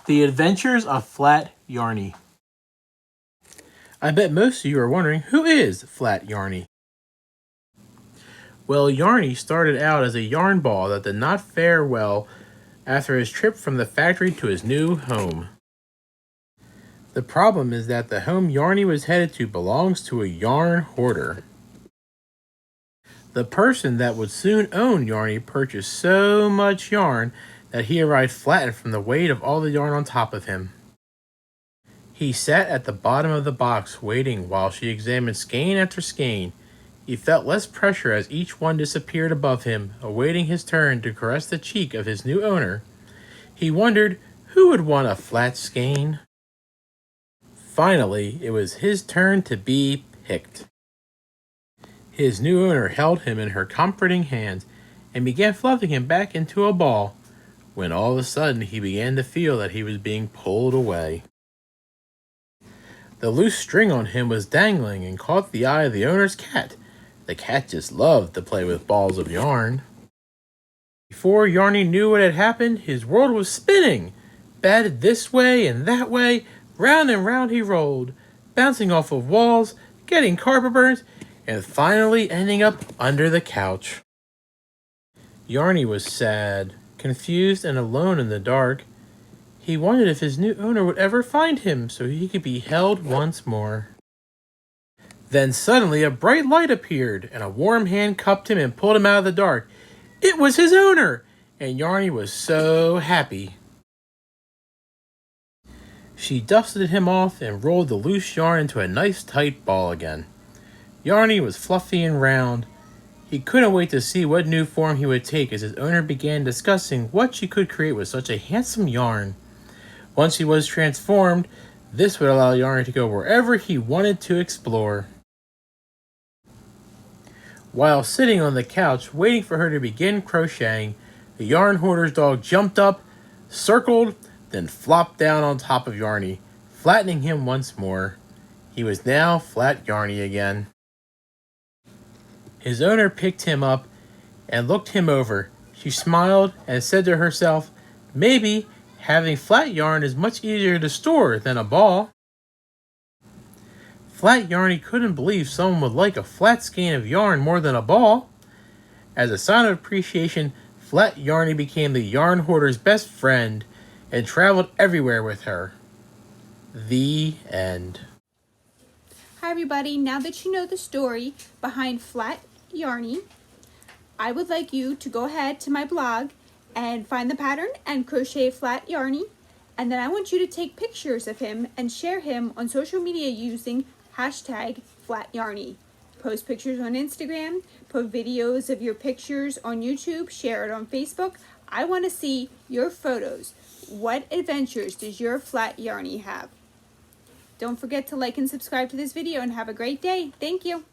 The Adventures of Flat Yarnie. I bet most of you are wondering, who is Flat Yarnie? Well, Yarnie started out as a yarn ball that did not fare well after his trip from the factory to his new home. The problem is that the home Yarnie was headed to belongs to a yarn hoarder. The person that would soon own Yarnie purchased so much yarn that he arrived flattened from the weight of all the yarn on top of him. He sat at the bottom of the box waiting while she examined skein after skein. He felt less pressure as each one disappeared above him, awaiting his turn to caress the cheek of his new owner. He wondered who would want a flat skein. Finally, it was his turn to be picked. His new owner held him in her comforting hands and began fluffing him back into a ball, when all of a sudden he began to feel that he was being pulled away. The loose string on him was dangling and caught the eye of the owner's cat. The cat just loved to play with balls of yarn. Before Yarnie knew what had happened, his world was spinning. Batted this way and that way, round and round he rolled, bouncing off of walls, getting carpet burns, and finally ending up under the couch. Yarnie was sad, confused, and alone in the dark. He wondered if his new owner would ever find him so he could be held once more. Then suddenly a bright light appeared, and a warm hand cupped him and pulled him out of the dark. It was his owner, and Yarnie was so happy. She dusted him off and rolled the loose yarn into a nice tight ball again. Yarnie was fluffy and round. He couldn't wait to see what new form he would take as his owner began discussing what she could create with such a handsome yarn. Once he was transformed, this would allow Yarnie to go wherever he wanted to explore. While sitting on the couch waiting for her to begin crocheting, the yarn hoarder's dog jumped up, circled, then flopped down on top of Yarnie, flattening him once more. He was now Flat Yarnie again. His owner picked him up and looked him over. She smiled and said to herself, maybe having flat yarn is much easier to store than a ball. Flat Yarnie couldn't believe someone would like a flat skein of yarn more than a ball. As a sign of appreciation, Flat Yarnie became the yarn hoarder's best friend and traveled everywhere with her. The end. Hi everybody, now that you know the story behind Flat Yarnie, I would like you to go ahead to my blog and find the pattern and crochet Flat Yarnie, and then I want you to take pictures of him and share him on social media using hashtag Flat Yarnie. Post pictures on Instagram, put videos of your pictures on YouTube, share it on Facebook. I want to see your photos. What adventures does your Flat Yarnie have? Don't forget to like and subscribe to this video and have a great day. Thank you.